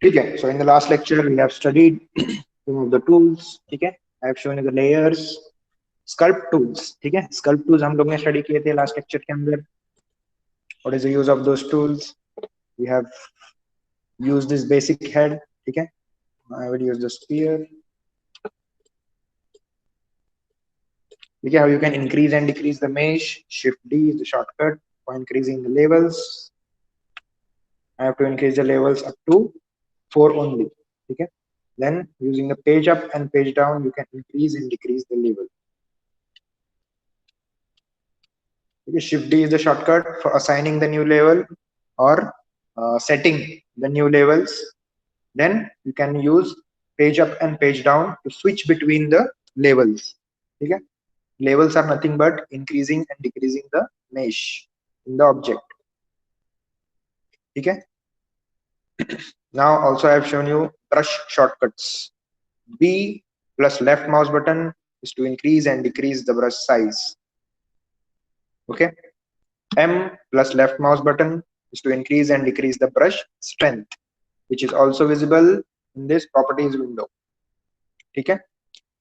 ठीक है. So in the last lecture we have studied some of the tools. ठीक है. I have shown you the layers. Sculpt tools. ठीक है. Sculpt tools हम लोग ने स्टडी किए थे लास्ट लेक्चर के अंदर. What is the use of those tools? We have used this basic head. ठीक है. I will use the sphere. ठीक है. How you can increase and decrease the mesh. Shift D is the shortcut for increasing the levels. I have to increase the levels up to 4 only. ठीक है. Then using the page up and page down, you can increase and decrease the level. Okay, Shift D is the shortcut for assigning the new level or setting the new levels. Then you can use page up and page down to switch between the levels. Okay? Levels are nothing but increasing and decreasing the mesh in the object. Okay? Now also I have shown you brush shortcuts. B plus left mouse button is to increase and decrease the brush size. Okay. M plus left mouse button is to increase and decrease the brush strength, which is also visible in this properties window. ठीक है.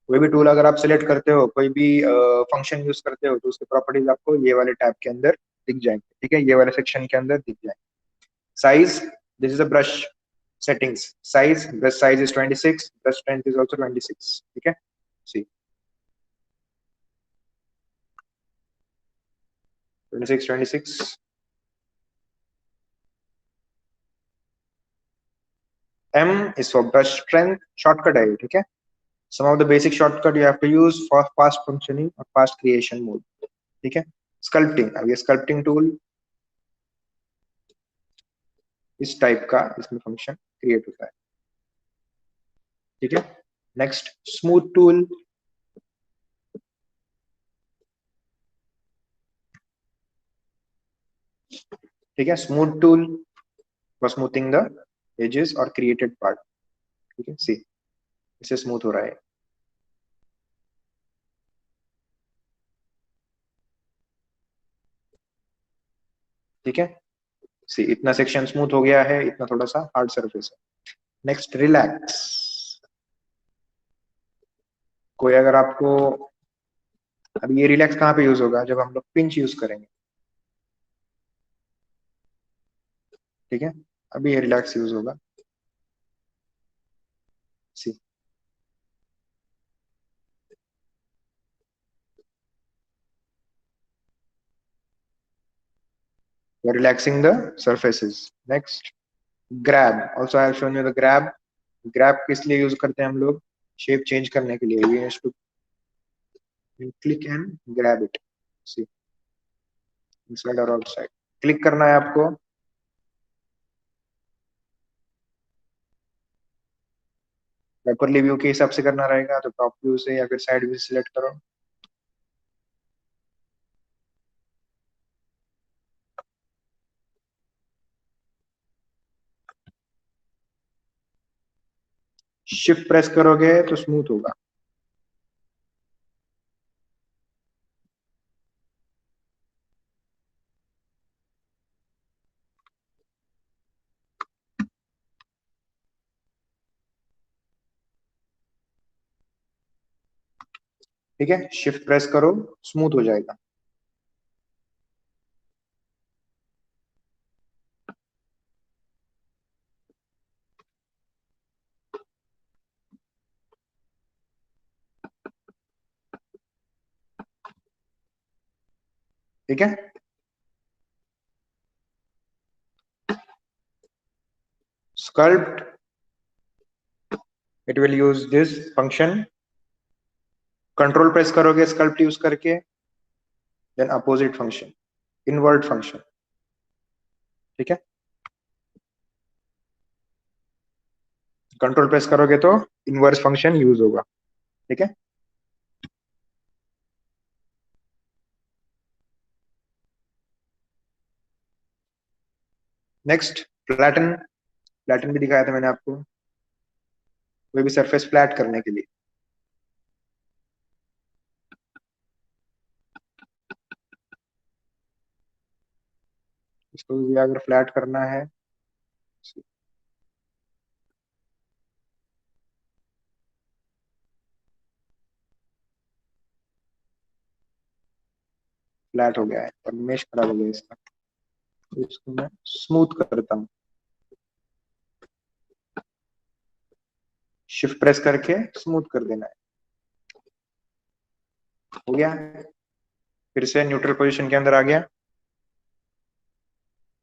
कोई भी tool अगर आप select करते हो, कोई भी फंक्शन यूज करते हो, तो उसके प्रॉपर्टीज आपको ये वाले टैब के अंदर दिख जाएंगे. ठीक है. ये वाले सेक्शन के अंदर दिख जाएंगे. Size, this is a brush settings. Size, brush size is 26, brush strength is also 26. ठीक है. See, 26, 26. M is for brush strength. Shortcut है. ठीक है. Some of the basic shortcut you have to use for fast functioning or fast creation mode. ठीक है. Sculpting, अब ये sculpting tool इस टाइप का इसमें फंक्शन क्रिएट होता है. ठीक है. Next, smooth tool. ठीक है. Smooth tool for smoothing the edges और क्रिएटेड पार्ट. ठीक है. सी, इससे स्मूथ हो रहा है. ठीक है. सी, इतना सेक्शन स्मूथ हो गया है, इतना थोड़ा सा हार्ड सरफेस है. Next, relax. कोई अगर आपको, अब ये रिलैक्स कहाँ पे यूज होगा? जब हम लोग पिंच यूज करेंगे. ठीक है. अभी ये रिलैक्स यूज होगा. सी, relaxing the surfaces. Next, grab. Also I have shown you the grab. grab किस लिए यूज करते हैं हम लोग? शेप चेंज करने के लिए. ये to click and grab it. See, inside और आउटसाइड क्लिक करना है आपको. पेपरली व्यू के हिसाब से करना रहेगा तो टॉप व्यू से या फिर साइड व्यू सिलेक्ट करो. शिफ्ट प्रेस करोगे तो स्मूथ होगा. ठीक है. शिफ्ट प्रेस करो, स्मूथ हो जाएगा. ठीक है. sculpt, it will use this function. Control press करोगे sculpt यूज करके, then opposite function, invert function. ठीक है. कंट्रोल प्रेस करोगे तो इनवर्स फंक्शन यूज होगा. ठीक है. Next, flatten. फ्लैटन भी दिखाया था मैंने आपको, कोई भी सरफेस फ्लैट करने के लिए. इसको भी अगर फ्लैट करना है, फ्लैट हो गया है और मेश खराब हो गया इसका, तो इसको मैं स्मूथ करता हूँ। शिफ्ट प्रेस करके स्मूथ कर देना है। हो गया, फिर से न्यूट्रल पोजीशन के अंदर आ गया।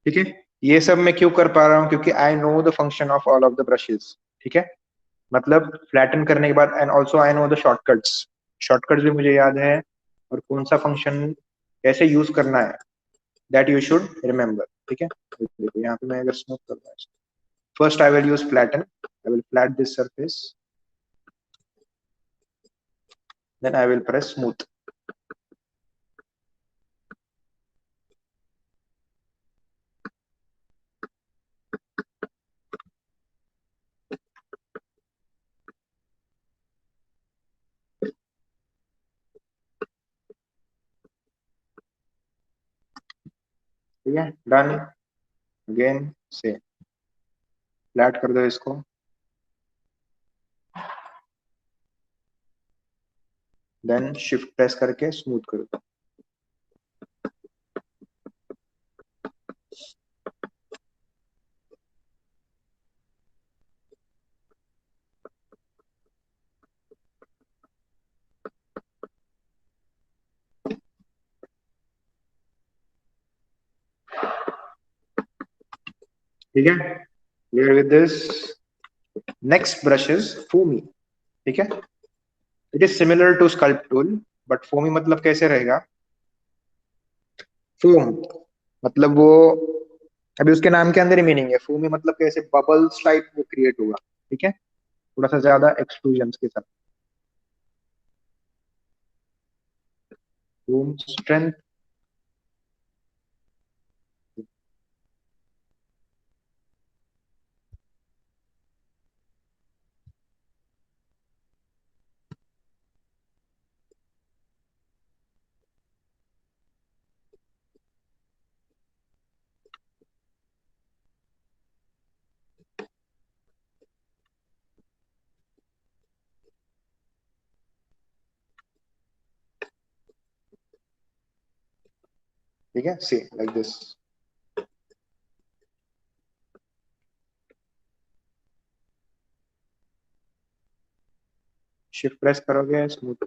ठीक है, ये सब मैं क्यों कर पा रहा हूँ, क्योंकि I know the function of all of the brushes. ठीक है, मतलब फ्लैटन करने के बाद, and also I know the shortcuts, shortcuts भी मुझे याद है, और कौन सा फंक्शन कैसे यूज करना है, दैट यू शुड रिमेम्बर। ठीक है, देखो यहाँ पे मैं अगर स्मूथ करता हूँ, first I will use flatten, I will flat this surface, then I will press smooth. ठीक है, डन। अगेन से फ्लैट कर दो इसको, देन शिफ्ट प्रेस करके स्मूथ कर दो। ठीक है, clear with this. Next brush is foamy. ठीक है, it is similar to sculpt tool, but foamy मतलब कैसे रहेगा, फोम मतलब वो, अभी उसके नाम के अंदर ही मीनिंग है, फोमी मतलब कैसे बबल्स टाइप वो क्रिएट होगा। ठीक है, थोड़ा सा ज्यादा एक्सट्रूजन के साथ। फोम स्ट्रेंथ, ठीक है, सी लाइक दिस। शिफ्ट प्रेस करोगे स्मूथ।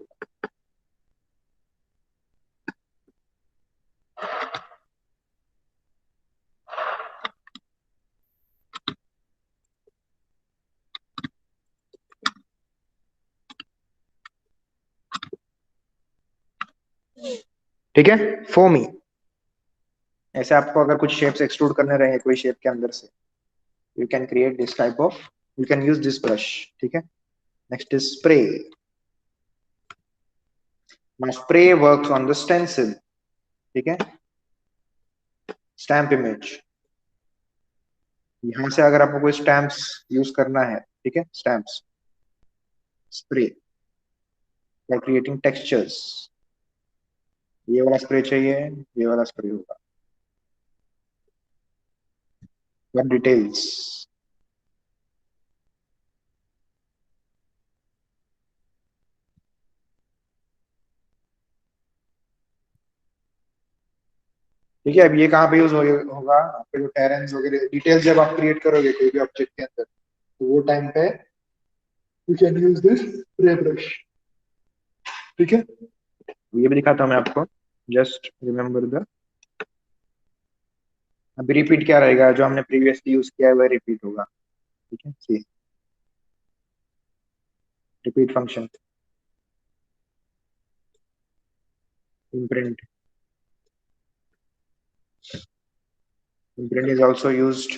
ठीक है, फोमी। ऐसे आपको अगर कुछ शेप्स एक्सट्रूड करने रहे कोई शेप के अंदर से, you can create this type of, you can use this brush. ठीक है, next is spray. Now spray works on the stencil. ठीक है, स्टैम्प इमेज, यहां से अगर आपको कोई स्टैम्प्स यूज करना है, ठीक है, stamps, spray for creating textures, ये वाला स्प्रे चाहिए, ये वाला स्प्रे होगा फॉर डिटेल्स। ठीक है, अब ये कहाँ पे यूज होगा, आपके जो टेरेंस वगैरह डिटेल्स जब आप क्रिएट करोगे कोई भी ऑब्जेक्ट के अंदर, तो वो टाइम पे you can use this spray brush. ठीक है, ये भी दिखाता हूँ मैं आपको, जस्ट रिमेम्बर द, अभी रिपीट क्या रहेगा, जो हमने प्रीवियसली यूज किया है वह रिपीट होगा। ठीक है, C repeat function, imprint, imprint is also used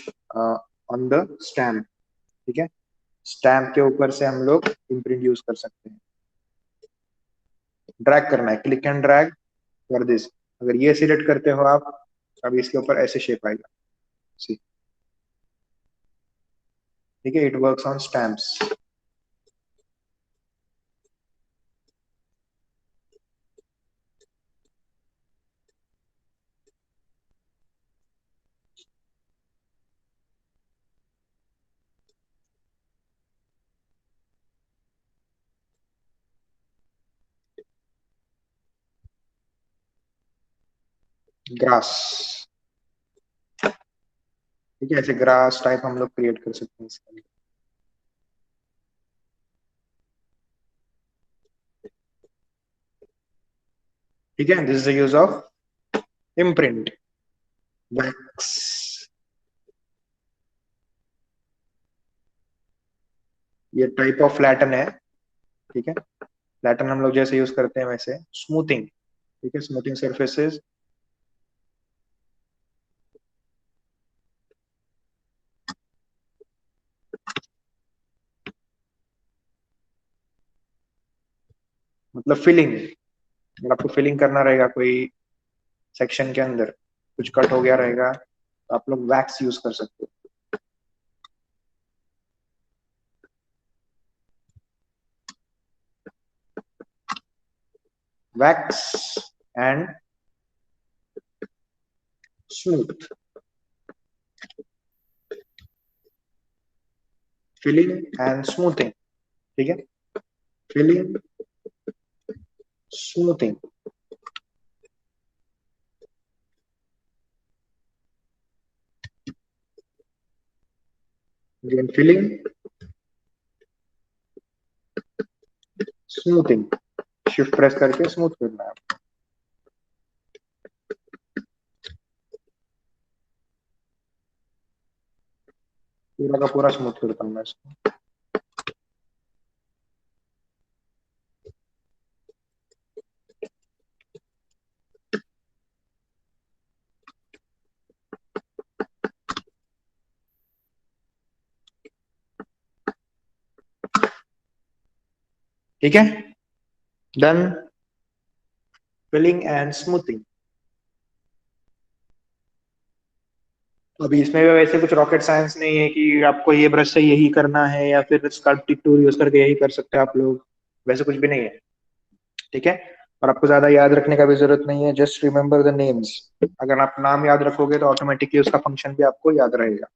on the stamp। ठीक है, स्टैम्प के ऊपर से हम लोग इम्प्रिंट यूज कर सकते हैं। ड्रैग करना है, क्लिक एंड ड्रैग कर दिस, अगर ये सिलेक्ट करते हो आप, अभी इसके ऊपर ऐसे शेप आएगा। सी, ठीक है, it works on stamps. Grass. ठीक है, ऐसे ग्रास टाइप हम लोग क्रिएट कर सकते हैं इसके अंदर। ठीक है, this is the use of imprint. Wax, ये टाइप ऑफ फ्लैटन है। ठीक है, फ्लैटन हम लोग जैसे यूज करते हैं वैसे। स्मूथिंग, ठीक है, स्मूथिंग सर्फेसेस। मतलब फिलिंग, अगर आपको फिलिंग करना रहेगा कोई सेक्शन के अंदर, कुछ कट हो गया रहेगा, तो आप लोग वैक्स यूज कर सकते हो। Wax and smooth, filling and smoothing. ठीक है, filling, smoothing. Again filling, smoothing. Shift press करके स्मूथ करना है। पूरा का पूरा स्मूथ करता हूँ मैं इसको। ठीक है, डन, फिलिंग एंड स्मूथिंग। अभी इसमें भी वैसे कुछ रॉकेट साइंस नहीं है कि आपको ये ब्रश से यही करना है या फिर स्कल्पटिक टूल यूज करके यही कर सकते हैं आप लोग, वैसे कुछ भी नहीं है। ठीक है, और आपको ज्यादा याद रखने का भी जरूरत नहीं है, जस्ट रिमेम्बर द नेम्स। अगर आप नाम याद रखोगे तो ऑटोमेटिकली उसका फंक्शन भी आपको याद रहेगा।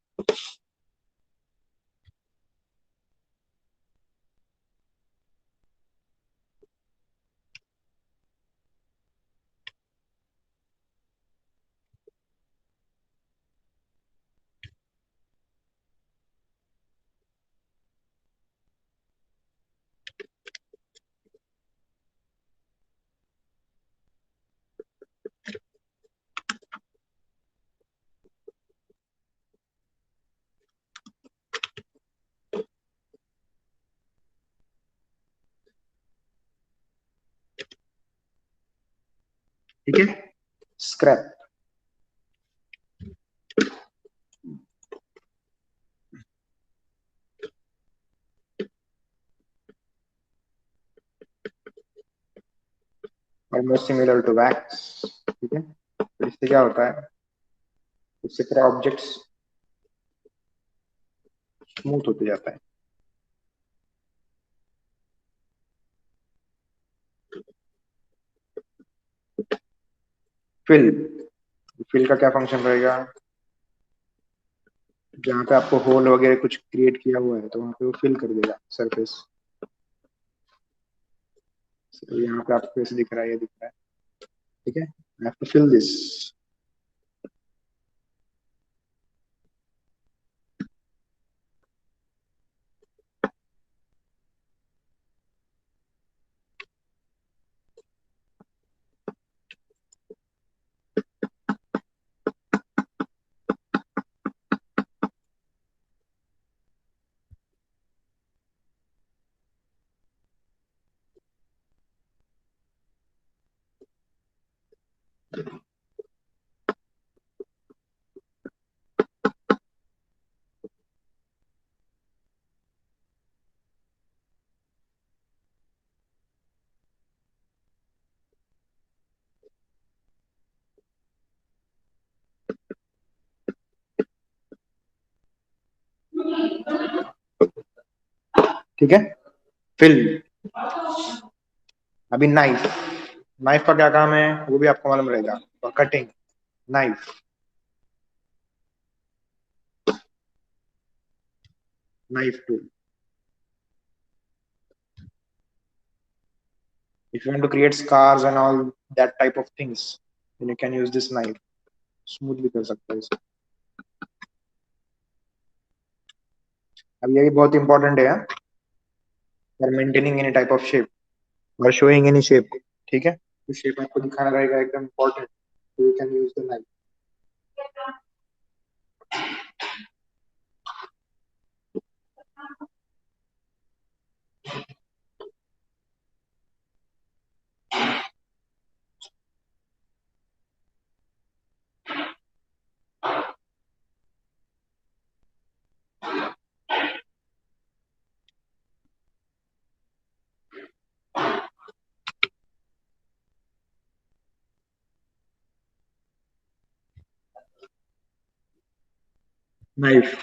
ठीक है, scrape. Almost similar to wax. ठीक है, तो इससे क्या होता है, इससे पूरा ऑब्जेक्ट्स स्मूथ होते जाता है। फिल, फिल का क्या फंक्शन रहेगा, जहाँ पे आपको होल वगैरह कुछ क्रिएट किया हुआ है तो वहाँ पे वो फिल कर देगा सरफेस। तो यहाँ पे आपको ऐसे दिख रहा है, ये दिख रहा है। ठीक है, I have to fill this. ठीक है, फिल। अभी नाइफ, नाइफ का क्या काम है वो भी आपको मालूम रहेगा, और cutting, knife, knife tool. If you want to create scars and all that type of things, then you can use this knife. Smooth भी कर सकते हो इसे. अब ये भी बहुत इंपॉर्टेंट है for maintaining any type of shape और शोइंग एनी शेप. ठीक है, तो शेप आपको दिखाना रहेगा एकदम इंपॉर्टेंट, तो you can use the knife. Knife.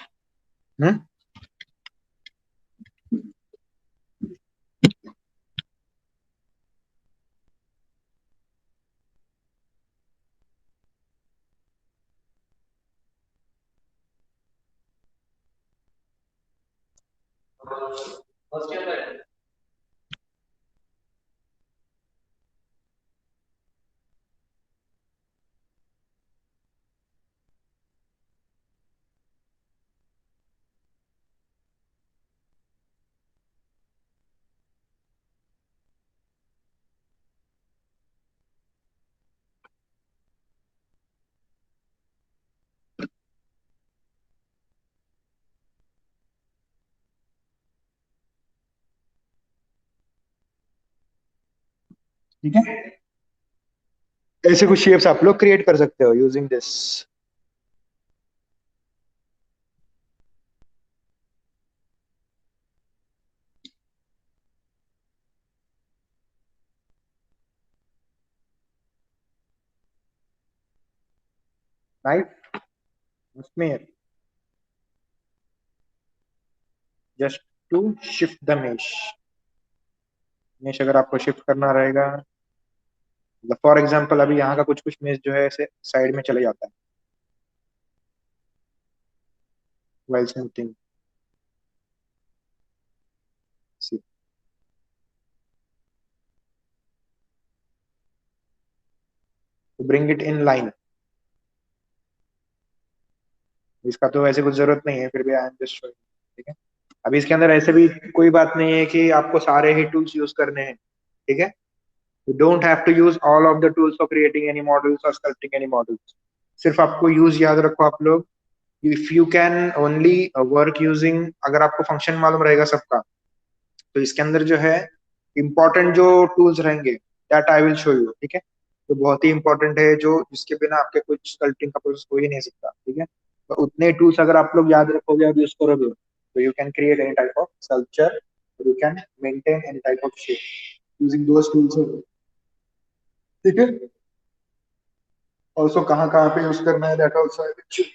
ठीक है, ऐसे कुछ शेप्स आप लोग क्रिएट कर सकते हो यूजिंग दिस. नाइफ उसमें just to shift the mesh. Mesh अगर आपको शिफ्ट करना रहेगा, फॉर एग्जांपल अभी यहाँ का कुछ कुछ मेश जो है ऐसे साइड में चले जाता है while smoothing. See, to bring it in line. इसका तो वैसे कुछ जरूरत नहीं है, फिर भी आई एम जस्ट शोइंग. ठीक है, अभी इसके अंदर ऐसे भी कोई बात नहीं है कि आपको सारे ही टूल्स यूज करने हैं. ठीक है, you don't have to use all of the tools for creating any models or sculpting any models. सिर्फ आपको यूज याद रखो आप लोग, if you can only work using, अगर आपको फंक्शन मालूम रहेगा सबका, तो इसके अंदर जो है इंपॉर्टेंट जो टूल्स रहेंगे that I will show you. ठीक है, तो बहुत ही इंपॉर्टेंट है जो जिसके बिना आपके कुछ स्कल्पटिंग का प्रोसेस हो ही नहीं सकता. ठीक है, तो उतने टूल्स अगर आप लोग याद रखोगे और यूज करोगे, तो you can create any type of sculpture, you can maintain any type of shape using those tools. ठीक है, ऑल्सो कहाँ कहाँ पे यूज करना है दैट ऑल्सो आई विल.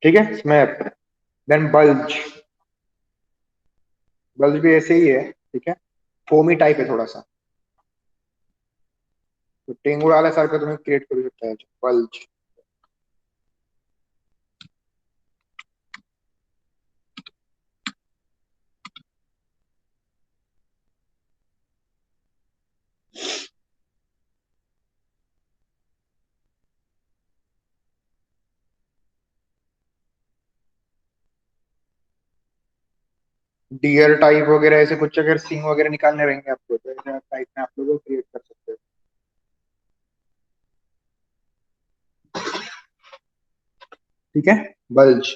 ठीक है, स्मैप. Then bulge. बल्ज भी ऐसे ही है. ठीक है, फोमी टाइप है थोड़ा सा, तो टेंगुर वाला सारखं तुम्ही क्रिएट करू शकता याच्यात बल्ज. डियर टाइप वगैरह ऐसे कुछ अगर सींग वगैरह निकालने रहेंगे आपको, तो ऐसे टाइप में आप लोग क्रिएट कर सकते हो. ठीक है, bulge.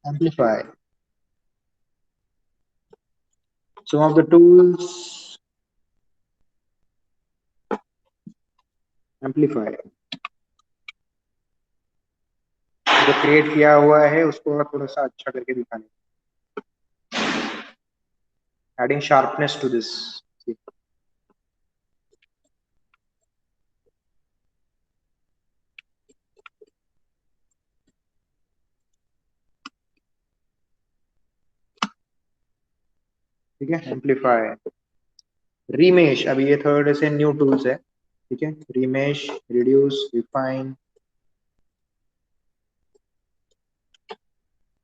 Amplify. Some of the tools amplify, जो क्रिएट किया हुआ है उसको और थोड़ा सा अच्छा करके दिखाने, एडिंग शार्पनेस टू दिस। ठीक है, एम्पलीफाई, रीमेश, अभी ये थर्ड से न्यू टूल्स है। ठीक है, remesh, reduce, refine.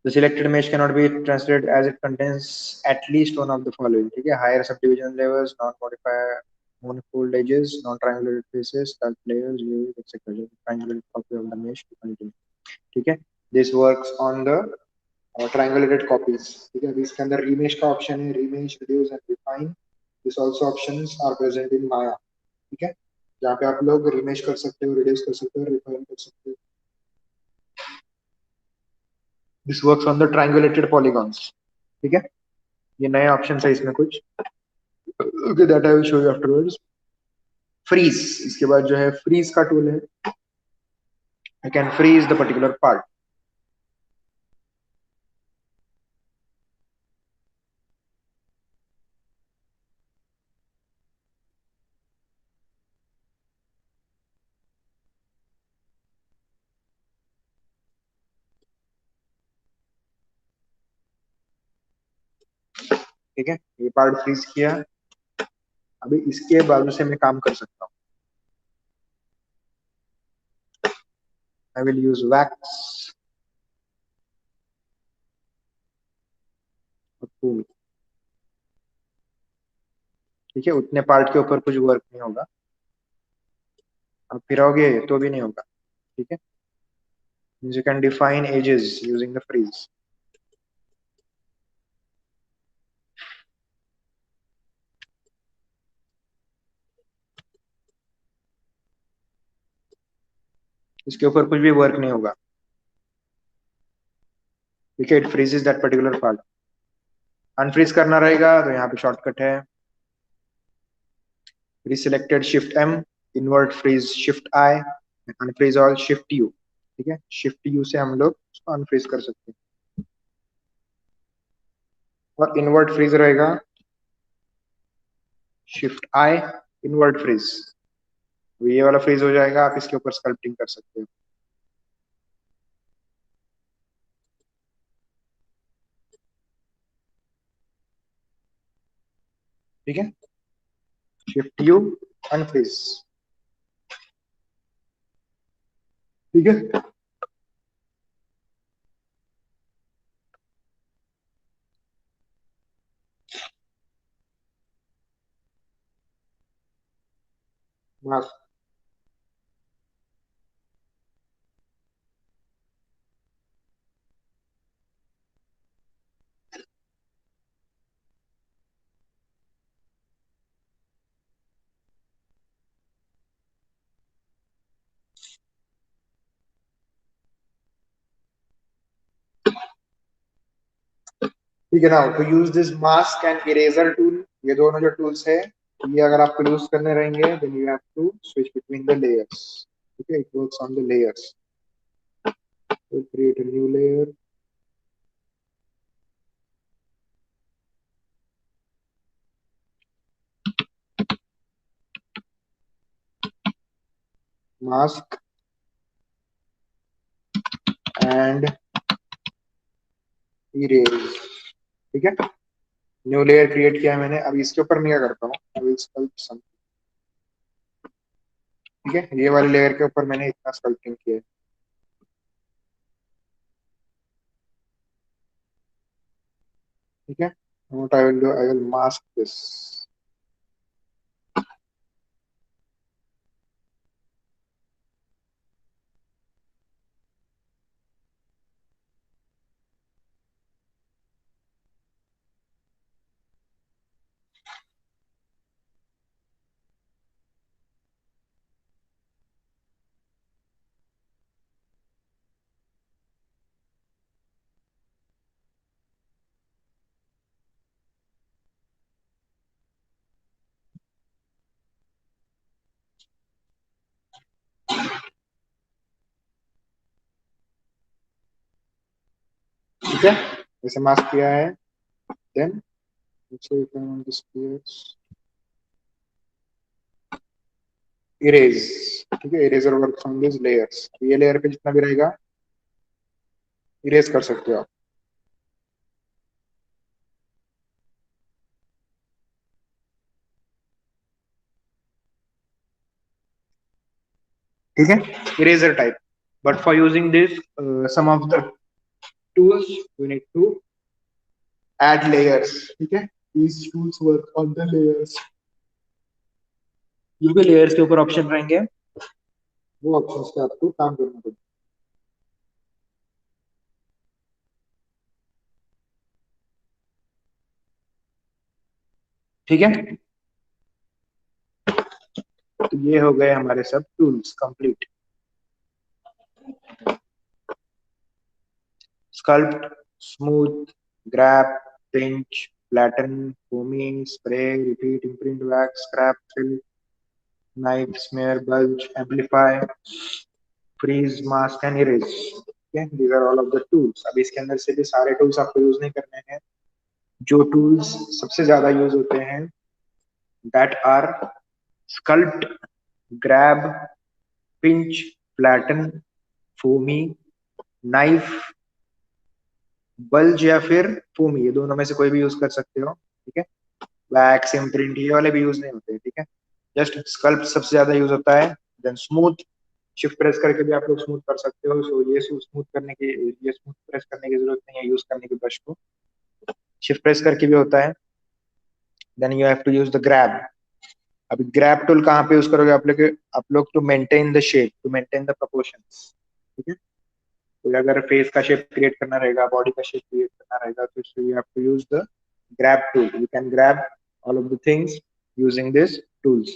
The selected mesh cannot be translated as it contains at least one of the following. ठीक है, higher subdivision layers, non-modified monofold edges, non-triangulated faces, cut layers, views, etc. Triangulated copy of the mesh to continue. ठीक है, this works on the triangulated copies. ठीक है, अभी इसके अंदर remesh का option है, remesh, reduce and refine. This also options are present in Maya. ठीक है, जहाँ पे आप लोग remesh कर सकते हो, reduce कर सकते हो, refine कर सकते हो. This works on the triangulated polygons. ठीक है, ये नए ऑप्शन है इसमें कुछ. Okay, that I will show you afterwards. Freeze, इसके बाद जो है freeze का टूल है. I can freeze the particular part. ठीक है, ये पार्ट फ्रीज किया. अभी इसके बाजू से मैं काम कर सकता हूँ. I will use wax tool. ठीक है, उतने पार्ट के ऊपर कुछ वर्क नहीं होगा. आप फिराओगे तो भी नहीं होगा. ठीक है, you can define edges using the freeze. इसके ऊपर कुछ भी वर्क नहीं होगा. ठीक है, it freezes that particular part. Unfreeze करना रहेगा तो यहाँ पे शॉर्टकट है, reselected shift M, invert freeze shift I, unfreeze all shift U. ठीक है, shift U से हम लोग उसको अनफ्रीज कर सकते हैं. और इनवर्ट फ्रीज रहेगा शिफ्ट आई, इनवर्ट फ्रीज. ये वाला फ्रीज हो जाएगा, आप इसके ऊपर स्कल्पटिंग कर सकते हो. ठीक है, शिफ्ट यू, अनफ्रीज. ठीक है, मास्क. ठीक है ना, तो use this mask and eraser tool. ये दोनों जो टूल्स है, ये अगर आपको यूज करने रहेंगे then you have to switch between the layers. ठीक है, it works on the layers. तो create a new layer, mask and erase. ठीक है, न्यू लेयर क्रिएट किया है मैंने. अब इसके ऊपर मैं क्या करता हूँ, आई विल स्कल्प सम. ठीक है, ये वाले लेयर के ऊपर मैंने इतना स्कल्पटिंग किया है. ठीक है, what I will do, I will mask this. ठीक है, जैसे मास्क किया है, देन इरेज, ठीक है, eraser work on this layers, ये लेयर पे जितना भी रहेगा इरेज कर सकते हो आप। ठीक है, eraser type. But for using this some of the tools you need to add layers, ठीक है, these tools work on the layers, जो भी लेयर्स के ऊपर ऑप्शन रहेंगे वो ऑप्शंस पे आपको काम करना पड़ेगा। ठीक है, तो ये हो गए हमारे सब tools complete. Sculpt, smooth, grab, pinch, flatten, foamy, spray, repeat, imprint, wax, scrape, fill, knife, smear, bulge, amplify, freeze, mask and erase. These are all of the tools. अब इसके अंदर से भी सारे टूल्स आपको यूज नहीं करने हैं। जो टूल्स सबसे ज्यादा यूज होते हैं that are sculpt, grab, pinch, flatten, foamy, knife, bulge या फिर फोमी, ये दोनों में से कोई भी यूज कर सकते हो। ठीक है, वैक्स, इम्प्रिंट, ये वाले भी यूज नहीं होते। ठीक है, जस्ट स्कल्प सबसे ज्यादा यूज होता है। देन स्मूथ, शिफ्ट प्रेस करके भी आप लोग स्मूथ कर सकते हो। सो ये स्मूथ करने की, ये स्मूथ प्रेस करने की जरूरत नहीं है यूज करने की ब्रश को, शिफ्ट प्रेस करके भी होता है। Then you have to use the grab. अभी ग्रैब टूल कहाँ पे यूज करोगे आप लोग to maintain the shape, to maintain the proportions. ठीक है, तो अगर फेस का शेप क्रिएट करना रहेगा, बॉडी का शेप क्रिएट करना रहेगा, तो you have to use the grab tool. You can grab all of the things using these tools.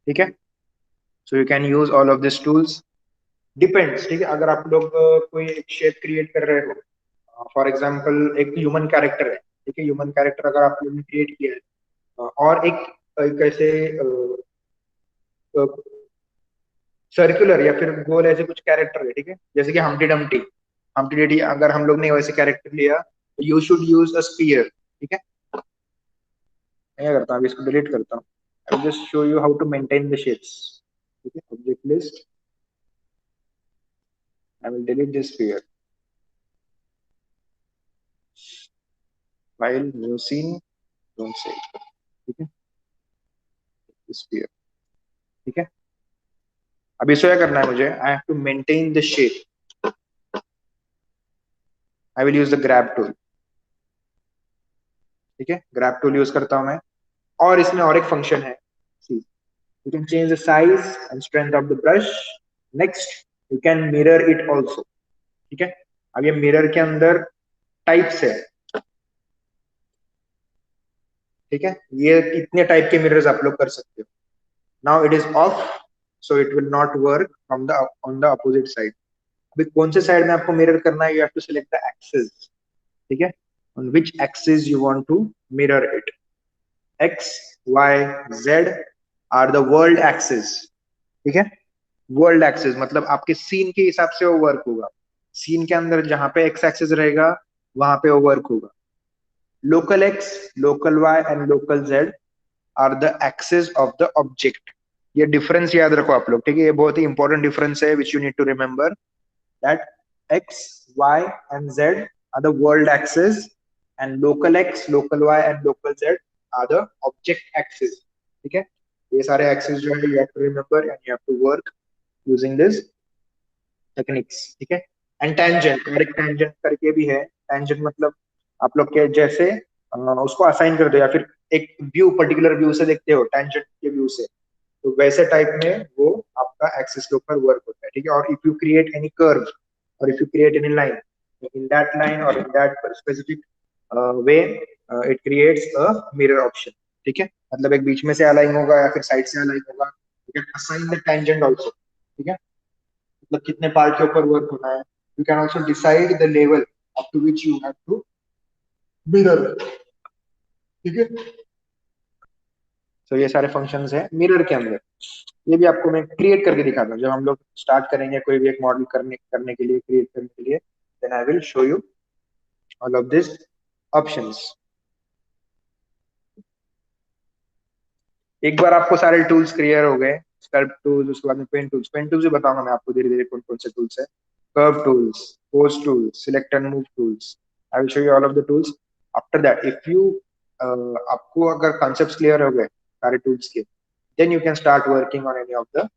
ठीक है, so you can use all of these tools. Depends, ठीक है, अगर आप लोग कोई एक शेप क्रिएट कर रहे हो, फॉर एग्जांपल एक ह्यूमन कैरेक्टर है, ठीक है, ह्यूमन कैरेक्टर अगर आप लोगों ने क्रिएट किया है, और एक ऐसे सर्कुलर या फिर गोल ऐसे कुछ कैरेक्टर है, ठीक है, जैसे कि हम्टी डम्टी, हम्टी डम्टी, अगर हम लोग ने वैसे कैरेक्टर लिया, you should use a spear. ठीक है, मैं क्या करता हूँ, अभी इसको डिलीट करता हूँ। I will just show you how to maintain the shapes. ठीक है, object list, I will delete this sphere, file, new scene, don't save. ठीक है, स्फीयर। ठीक है, अब इसको क्या करना है मुझे, I have to maintain the shape. I will use the grab tool. ठीक है, ग्रैब टूल यूज करता हूं मैं, और इसमें और एक फंक्शन है, see, you can change the size and strength of the brush. Next, you can mirror it also. ठीक है, अब ये मिरर के अंदर टाइप्स है। ठीक है, ये कितने टाइप के मिरर्स आप लोग कर सकते हो। Now it is off, so it will not work from the on the opposite side. अभी कौन से साइड में आपको मिरर करना है, you have to select the axis. ठीक है, on which axis you want to mirror it. X, Y, Z are the world axis. ठीक है, वर्ल्ड एक्सिस मतलब आपके सीन के हिसाब से वो वर्क होगा। सीन के अंदर जहां पे एक्स एक्सिस रहेगा वहां पे वो वर्क होगा। Local X, local Y and local Z are the axis of the object. ये डिफरेंस याद रखो आप लोग। ठीक है, ये बहुत ही इंपॉर्टेंट डिफरेंस है which you need to remember, that x, y and z are the world axis and local x, local y and local z are the object axis. ठीक है, ये सारे एक्सिस जो है you have to remember and you have to work using this techniques. ठीक है, and tangent, और एक टेंजेंट करके भी है। टेंजेंट मतलब आप लोग के जैसे उसको असाइन कर दो, या फिर एक व्यू, पर्टिकुलर व्यू से देखते हो टेंजेंट के व्यू से, तो वैसे टाइप में वो आपका एक्सिस के ऊपर वर्क होता है। ठीक है, और if you create any curve और if you create any line, in that line और in that specific way, it creates a mirror option. ठीक है, मतलब एक बीच में से अलाइन होगा या फिर साइड से अलाइन होगा। You can assign the tangent also. ठीक है, मतलब कितने पार्ट के ऊपर वर्क होना है। You can also decide the level up to which you have to mirror. ठीक है, सो ये सारे फंक्शंस हैं मिरर के अंदर। ये भी आपको मैं क्रिएट करके दिखाता हूँ, जब हम लोग स्टार्ट करेंगे कोई भी एक मॉडल करने करने के लिए, क्रिएट करने के लिए, then I will show you all of this options. एक बार आपको सारे टूल्स क्लियर हो गए, स्कल्प टूल्स, उसके बाद में पेन टूल्स भी बताऊंगा मैं आपको धीरे धीरे कौन कौन से टूल्स है, curve tools, pose tools, select and move tools, I will show you all of the tools. After that if you आपको अगर कॉन्सेप्ट्स क्लियर हो गए सारे टूल्स के, then you can start working on any of the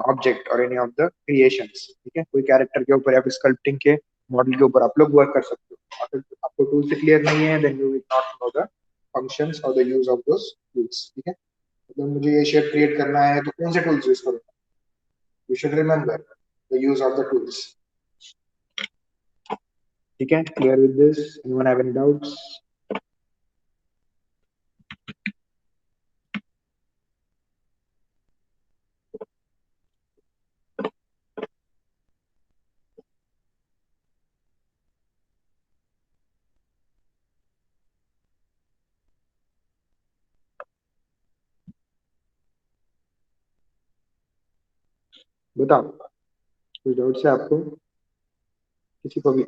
object और any of the creations. ठीक है, कोई कैरेक्टर के ऊपर या फिर स्कल्पटिंग के मॉडल के ऊपर आप लोग वर्क कर सकते हो। अगर आपको टूल से क्लियर नहीं है, then you will not know the functions और the use of those tools. ठीक है, तो मुझे ये शेप क्रिएट करना है तो कौन से टूल्स यूज करूंगा? You should remember the use of the tools. ठीक है, clear with this? Anyone have any doubts? बताओ, कुछ डाउट्स है आपको, किसी को भी?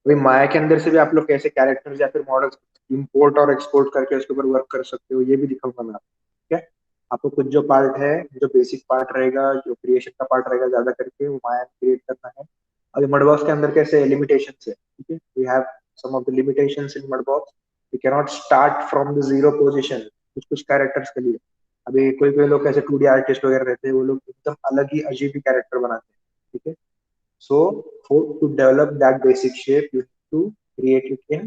अभी माया के अंदर से भी आप लोग कैसे कैरेक्टर्स या फिर मॉडल्स इंपोर्ट और एक्सपोर्ट करके उसके ऊपर वर्क कर सकते हो, ये भी दिखाऊंगा मैं आपको। ठीक है, आपको कुछ जो पार्ट है, जो बेसिक पार्ट रहेगा, जो क्रिएशन का पार्ट रहेगा, ज्यादा करके वो माया क्रिएट करना है। अभी मडबॉक्स के अंदर कैसे लिमिटेशन है, ठीक है, we have some of the limitations in Mudbox. We can not start from the zero position कुछ कुछ कैरेक्टर्स के लिए। अभी कोई कोई लोग कैसे 2D आर्टिस्ट वगैरह रहते हैं, वो लोग एकदम अलग ही अजीब ही कैरेक्टर बनाते हैं। ठीक है, so for to develop that basic shape, you have to create it in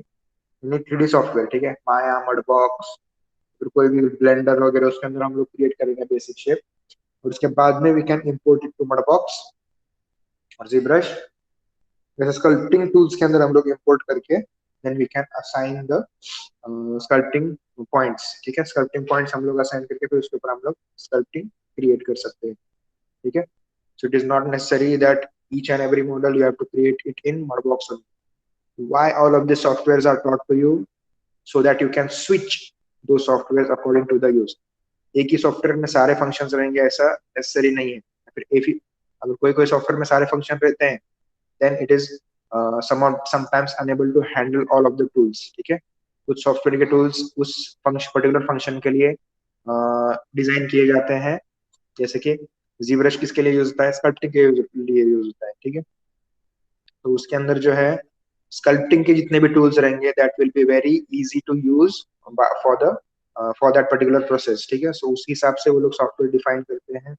3D software. ठीक है, माया, मडबॉक्स, फिर कोई भी ब्लेंडर वगैरह, उसके अंदर हम लोग क्रिएट करेंगे बेसिक शेप, और उसके बाद में we can import it to Mudbox और ZBrush। जैसे स्कल्पटिंग टूल्स के अंदर हम लोग इंपोर्ट करके then we can assign the sculpting points. ठीक है, स्कल्पटिंग पॉइंट्स हम लोग असाइन करके फिर उसके ऊपर हम लोग स्कल्पटिंग क्रिएट कर सकते हैं। ठीक है, so it is not necessary that each and every model you have to create it in Mudbox only. Why all of these softwares are taught to you? So that you can switch those softwares according to the use. एक ही software में सारे functions रहेंगे ऐसा necessary नहीं है। फिर एक ही, अगर कोई कोई सॉफ्टवेयर में सारे फंक्शन रहते हैं, then it is sometimes unable to handle all of the tools. ठीक है, कुछ सॉफ्टवेयर के टूल्स उस पर्टिकुलर फंक्शन के लिए डिजाइन किए जाते हैं, जैसे कि ZBrush किसके लिए यूज होता है? स्कल्पटिंग के लिए यूज होता है। ठीक है, तो उसके अंदर जो है स्कल्पटिंग के जितने भी टूल्स रहेंगे, that will be very easy to use for the for that particular process. ठीक है, सो उस हिसाब से वो लोग सॉफ्टवेयर डिफाइन करते हैं।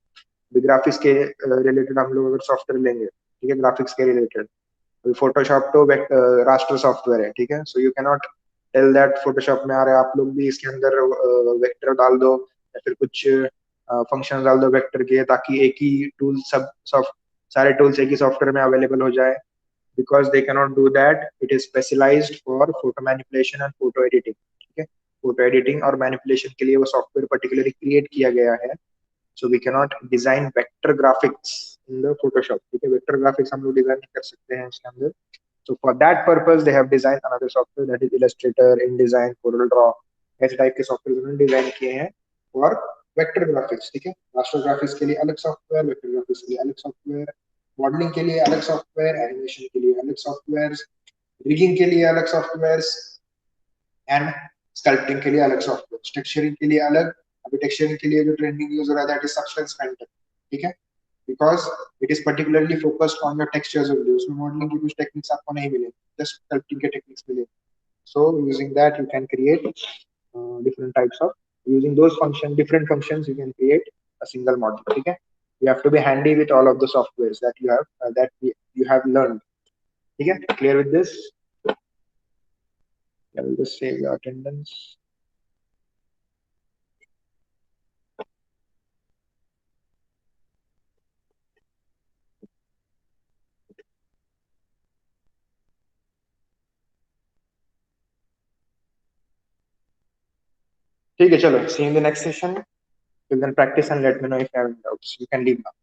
ग्राफिक्स के रिलेटेड हम लोग अगर सॉफ्टवेयर लेंगे, ठीक है, ग्राफिक्स के रिलेटेड, फोटोशॉप तो रास्टर सॉफ्टवेयर है। ठीक है, so you can not tell that Photoshop में आ रहा है, आप लोग भी इसके अंदर वेक्टर डाल दो या फिर कुछ फंक्शन डाल दो वेक्टर के, ताकि एक ही टूल सब सारे टूल्स एक ही सॉफ्टवेयर में अवेलेबल हो जाए। Because they can not do that, it is specialised for photo manipulation and photo editing. ठीक है, फोटो एडिटिंग और मैनिपुलेशन के लिए वो सॉफ्टवेयर पर्टिकुलरली क्रिएट किया गया है। So we can not design vector graphics in the Photoshop. ठीक है, वेक्टर ग्राफिक्स हम लोग डिजाइन नहीं कर सकते हैं उसके अंदर। So for that purpose, they have designed another software, that is Illustrator, InDesign, CorelDRAW, ऐसे टाइप के सॉफ्टवेयर उन्होंने डिजाइन किए हैं और वेक्टर ग्राफिक्स। ठीक है, रास्टर ग्राफिक्स के लिए अलग सॉफ्टवेयर, वेक्टर ग्राफिक्स के लिए अलग सॉफ्टवेयर, मॉडलिंग के लिए अलग सॉफ्टवेयर, एनिमेशन के लिए अलग सॉफ्टवेयर, रिगिंग के लिए अलग सॉफ्टवेयर एंड स्कल्पटिंग के लिए अलग सॉफ्टवेयर, टेक्सचरिंग के लिए अलग। अभी टेक्सचरिंग के लिए जो ट्रेंडिंग यूज हो रहा है दैट इज सबस्टेंस पेंटर। ठीक है, because it is particularly focused on your textures only, उसमें मॉडलिंग की कुछ टेक्निक्स आपको नहीं मिलेंगे, जस्ट स्कल्पटिंग के टेक्निक्स मिलेंगे। So using that you can create different types of, using those different functions you can create a single model. ठीक है, you have to be handy with all of the softwares that you have you have learned. ठीक है, clear with this? I will just save your attendance. ठीक है, चलो, see you in the next session. You can practice and let me know if you have any doubts. You can leave now.